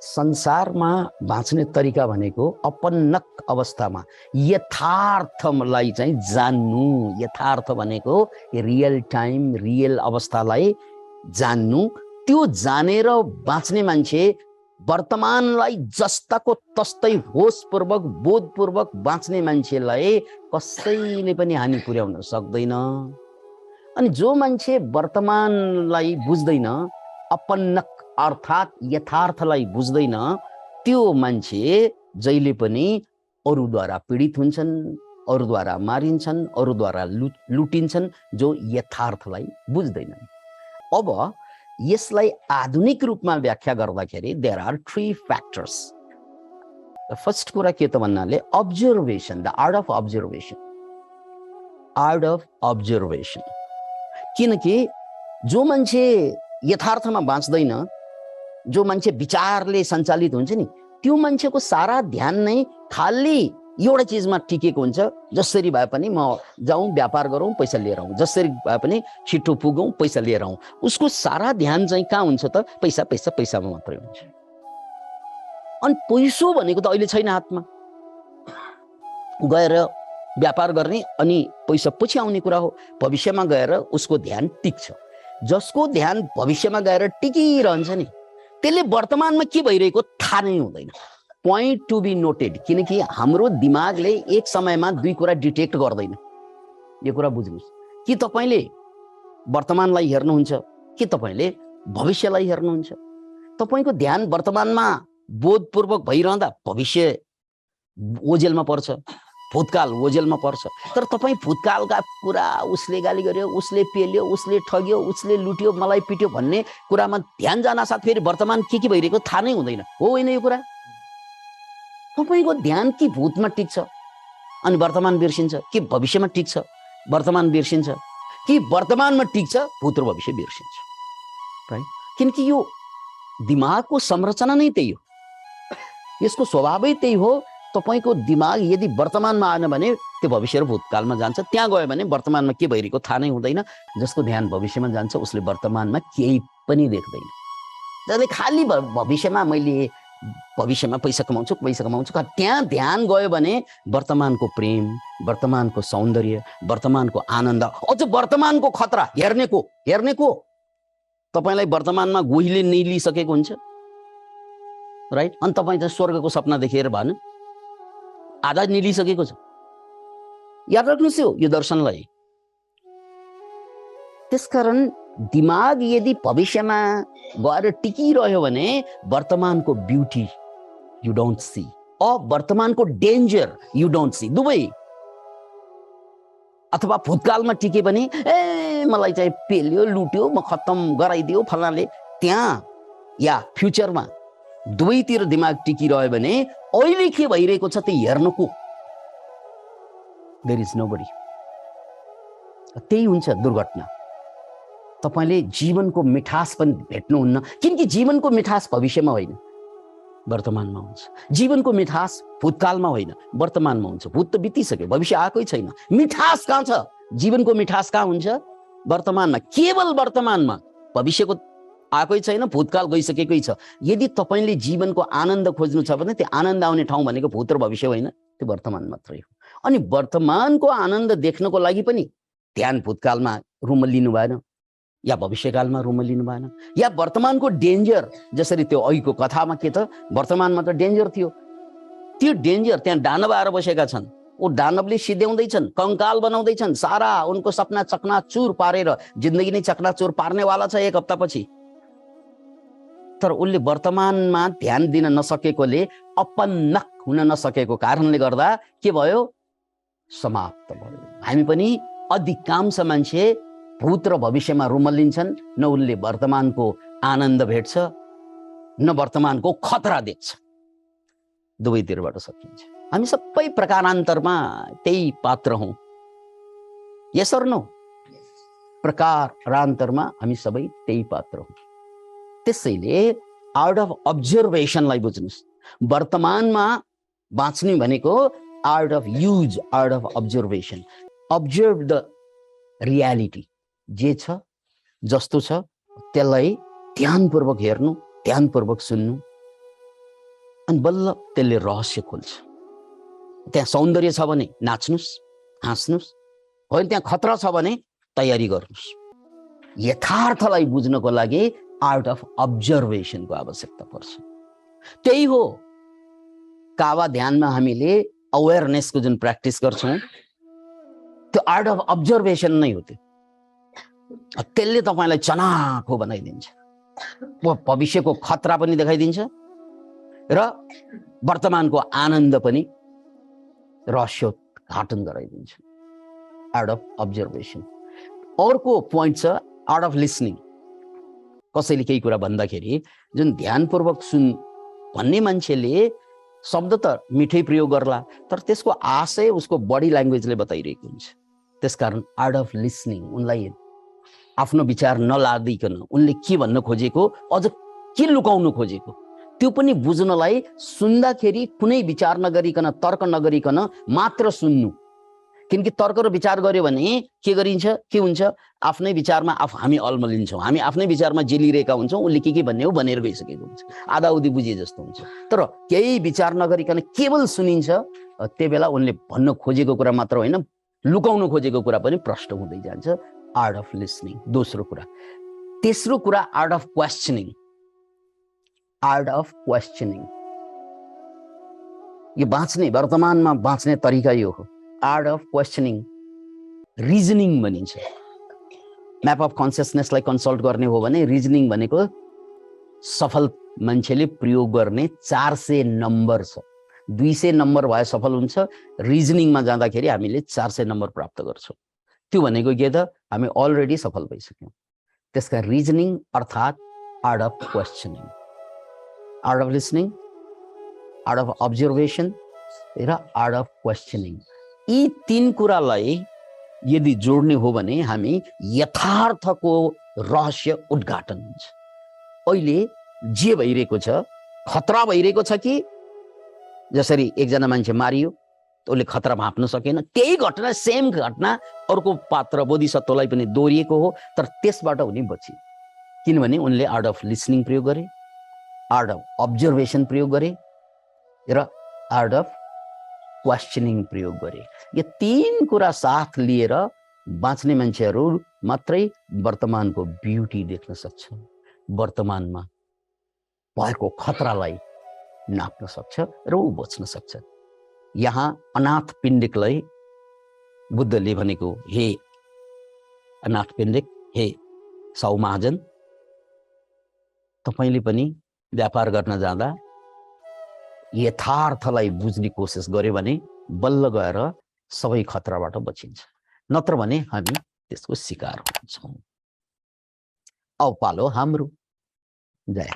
संसारमा बाँच्ने तरिका भनेको अपन्नक अवस्थामा यथार्थलाई चाहिँ जान्नु। यथार्थ भनेको रियल टाइम रियल अवस्थालाई जान्नु। त्यो जानेर बाँच्ने मान्छे वर्तमानलाई जस्ताको तस्तै होसपूर्वक बोधपूर्वक बाँच्ने मान्छेलाई कसैले पनि हानि पुर्याउन सक्दैन। अनि जो मान्छे वर्तमानलाई बुझ्दैन, अपन्नक अर्थात् यथार्थलाई बुझ्दैन, त्यो मान्छे जहिले पनि अरूद्वारा पीडित हुन्छन्, अरूद्वारा मारिन्छन्, अरूद्वारा लुटिन्छन्, जो यथार्थलाई बुझ्दैनन्। अब यसलाई आधुनिक रूपमा व्याख्या गर्दाखेरि देयर आर 3 फ्याक्टर्स। फर्स्ट कुरा के त भन्नाले observation, the art of observation. Art of observation, किनकि जो मान्छे यथार्थमा बाँच्दैन, जो मान्छे विचारले सञ्चालित हुन्छ नि, त्यो मान्छेको सारा ध्यान नै खाली एउटा चिजमा टिकेको हुन्छ। जसरी भए पनि म जाउँ, व्यापार गरौँ, पैसा लिएर आउँ, जसरी भए पनि छिटो पुगौँ, पैसा लिएर आउँ। उसको सारा ध्यान चाहिँ कहाँ हुन्छ त? पैसा पैसा पैसामा मात्रै हुन्छ। अनि पैसो भनेको त अहिले छैन हातमा, गएर व्यापार गर्ने अनि पैसा पछि आउने कुरा हो। भविष्यमा गएर उसको ध्यान टिक्छ। जसको ध्यान भविष्यमा गएर टिकिरहन्छ नि, त्यसले वर्तमानमा के भइरहेको थाहा नै हुँदैन। पोइन्ट टु बी नोटेड, किनकि हाम्रो दिमागले एक समयमा 2 कुरा डिटेक्ट गर्दैन। यो कुरा बुझ्नुहोस्, कि तपाईँले वर्तमानलाई हेर्नुहुन्छ कि तपाईँले भविष्यलाई हेर्नुहुन्छ। तपाईँको ध्यान वर्तमानमा बोधपूर्वक भइरहँदा भविष्य ओझेलमा पर्छ, भूतकाल ओझेलमा पर्छ। तर तपाईँ भूतकालका कुरा, उसले गाली गर्यो, उसले पेल्यो, उसले ठग्यो, उसले लुट्यो, मलाई पिट्यो भन्ने कुरामा ध्यान जानासाथ फेरि वर्तमान के भइरहेको थाहा नै हुँदैन। हो होइन यो कुरा? तपाईँको ध्यान कि भूतमा टिक्छ अनि वर्तमान बिर्सिन्छ, कि भविष्यमा टिक्छ वर्तमान बिर्सिन्छ, कि वर्तमानमा टिक्छ भूत र भविष्य बिर्सिन्छ, राइट? किनकि यो दिमागको संरचना नै त्यही हो, यसको स्वभावै त्यही हो। तपाईँको दिमाग यदि वर्तमानमा आएन भने त्यो भविष्य र भूतकालमा जान्छ, त्यहाँ गयो भने वर्तमानमा के भइरहेको थाहा नै हुँदैन। जसको ध्यान भविष्यमा जान्छ उसले वर्तमानमा केही पनि देख्दैन। जसले खालि भविष्यमा मैले भविष्यमा पैसा कमाउँछु, त्यहाँ ध्यान गयो भने वर्तमानको प्रेम, वर्तमानको सौन्दर्य, वर्तमानको आनन्द, अझ वर्तमानको खतरा हेर्नेको तपाईँलाई वर्तमानमा गोहीले निलिसकेको हुन्छ, राइट? अनि तपाईँ चाहिँ स्वर्गको सपना देखेर भएन, आधा निलिसकेको छ। याद राख्नुहोस् यो दर्शनलाई। त्यसकारण दिमाग यदि भविष्यमा गएर टिकिरह्यो भने वर्तमानको ब्युटी यु डोन्ट सी, वर्तमानको डेन्जर यु डोन्ट सी, दुवै। अथवा भूतकालमा टिके भने मलाई चाहिँ पेल्यो, लुट्यो, म खत्तम गराइदियो फलानाले, त्यहाँ या फ्युचरमा दुवैतिर दिमाग टिकिरह्यो भने अहिले के भइरहेको छ त्यो हेर्नुको देयर इज नोबडी। त्यही हुन्छ दुर्घटना। तपाईले जीवनको मिठास पनि भेट्नुहुन्न, किनकि जीवनको मिठास भविष्यमा होइन, वर्तमानमा हुन्छ। जीवनको मिठास भूतकालमा होइन, वर्तमानमा हुन्छ। भूत त बितिसक्यो, भविष्य आएकै छैन। मिठास कहाँ छ? जीवनको मिठास कहाँ हुन्छ? वर्तमानमा, केवल वर्तमानमा। भविष्यको आएकै छैन, भूतकाल गइसकेकै छ। यदि तपाईले जीवनको आनन्द खोज्नु छ भने त्यो आनन्द आउने ठाउँ भनेको भूत र भविष्य होइन, त्यो वर्तमान मात्रै हो। अनि वर्तमानको आनन्द देख्नको लागि पनि ध्यान भूतकालमा रुमल्लिनु भएन, या भविष्यकालमा रुमल्लिनु भएन, या वर्तमानको डेन्जर, जसरी त्यो अघिको कथामा के त वर्तमानमा त डेन्जर थियो, त्यो डेन्जर त्यहाँ दानव आएर बसेका छन्। ओ दानवले सिध्याउँदैछन्, कंकाल बनाउँदैछन्, सारा उनको सपना चकनाचुर पारेर जिन्दगी नै चकनाचुर पार्नेवाला छ 1 हप्तापछि। तर उसले वर्तमानमा ध्यान दिन नसकेकोले, अपन्नक हुन नसकेको कारणले गर्दा के भयो? समाप्त भयो। हामी पनि अधिकांश मान्छे भूत र भविष्यमा रुमल्लिन्छन्, न उनले वर्तमानको आनन्द भेट्छ, न वर्तमानको खतरा देख्छ। दुवैतिरबाट सकिन्छ। हामी सबै प्रकारान्तरमा त्यही पात्र हौं। यस अर नो? प्रकारान्तरमा हामी सबै त्यही पात्र हौं। त्यसैले आर्ट अफ अब्जर्भेसनलाई बुझ्नुस्। वर्तमानमा बाँच्ने भनेको art of use, art of observation. Observe the reality, जे छ जस्तो छ त्यसलाई ध्यानपूर्वक हेर्नु, ध्यानपूर्वक सुन्नु, अनि बल्ल त्यसले रहस्य खोल्छ। त्यहाँ सौन्दर्य छ भने नाच्नुस्, हाँस्नुस्, होइन त्यहाँ खतरा छ भने तयारी गर्नुस्। यथार्थलाई बुझ्नको लागि आर्ट अफ अब्जर्भेसनको आवश्यकता पर्छ। त्यही हो कावा ध्यानमा हामीले अवेरनेसको जुन प्र्याक्टिस गर्छौँ त्यो आर्ट अफ अब्जर्भेसन नै हो। त्यो त्यसले तपाईँलाई चनाखो बनाइदिन्छ, भविष्यको खतरा पनि देखाइदिन्छ र वर्तमानको आनन्द पनि रहस्योद्घाटन गराइदिन्छ। Art of observation. अर्को पोइन्ट छ आर्ट अफ लिसनिङ। कसैले केही कुरा भन्दाखेरि जुन ध्यानपूर्वक सुन भन्ने मान्छेले शब्द त मिठै प्रयोग गर्ला, तर त्यसको आशय उसको बडी ल्याङ्ग्वेजले बताइरहेको हुन्छ। त्यसकारण आर्ट अफ लिसनिङ, उनलाई आफ्नो विचार नलादिकन उनले के भन्न खोजेको, अझ के लुकाउनु खोजेको त्यो पनि बुझ्नलाई सुन्दाखेरि कुनै विचार नगरिकन, तर्क नगरिकन मात्र सुन्नु। किनकि तर्क र विचार गर्यो भने के गरिन्छ, के हुन्छ, आफ्नै विचारमा हामी अल्मलिन्छौँ, हामी आफ्नै विचारमा जेलिरहेका हुन्छौँ। उसले के भन्ने हो भनेर गइसकेको हुन्छ, आधाउधी बुझे जस्तो हुन्छ। तर केही विचार नगरिकन केवल सुनिन्छ, त्यो बेला उनले भन्न खोजेको कुरा मात्र होइन, लुकाउनु खोजेको कुरा पनि प्रष्ट हुँदै जान्छ। आर्ट अफ लिसनिङ दोस्रो कुरा। तेस्रो कुरा art of questioning. Art of क्वेश्चनिङ, यो बाँच्ने, वर्तमानमा बाँच्ने तरिका यो हो। आर्ट अफ क्वेश्चनिङ, रिजनिङ भनिन्छ। म्याप अफ कन्सियसनेसलाई कन्सल्ट गर्ने हो भने रिजनिङ भनेको सफल मान्छेले प्रयोग गर्ने 400 नम्बर छ। 200 नम्बर भए सफल हुन्छ, रिजनिङमा जाँदाखेरि हामीले 400 नम्बर प्राप्त गर्छौँ। त्यो भनेको के त, हामी अलरेडी सफल भइसक्यौँ। त्यसका रिजनिङ अर्थात् art of questioning, art of listening, art of observation र आर्ट अफ क्वेश्चनिङ। यी 3 कुरालाई यदि जोड्ने हो भने हामी यथार्थको रहस्य उद्घाटन हुन्छ। अहिले जे भइरहेको छ, खतरा भइरहेको छ कि जसरी एकजना मान्छे मारियो, उसले खतरा भाप्न सकेन, त्यही घटना, सेम घटना अर्को पात्र बोधिसत्वलाई पनि दोहोरिएको हो, तर त्यसबाट उनी बचे। किनभने उनले आर्ट अफ लिसनिङ प्रयोग गरे, आर्ट अफ अब्जर्भेसन प्रयोग गरे र आर्ट अफ क्वेश्चनिङ प्रयोग गरे। यो 3 कुरा साथ लिएर बाँच्ने मान्छेहरू मात्रै वर्तमानको ब्युटी देख्न सक्छ, वर्तमानमा भएको खतरालाई नाप्न सक्छ र ऊ बच्न सक्छ। यहाँ अनाथ पिण्डिकलाई बुद्धले भनेको, हे अनाथ पिण्डिक, हे साउ महाजन, तपाईले पनि व्यापार गर्न जाँदा यथार्थलाई बुझ्ने कोसिस गर्यो भने बल्ल गएर सबै खतराबाट बचिन्छ, नत्र भने हामी त्यसको शिकार हुन्छौँ। अब पालो हाम्रो। जय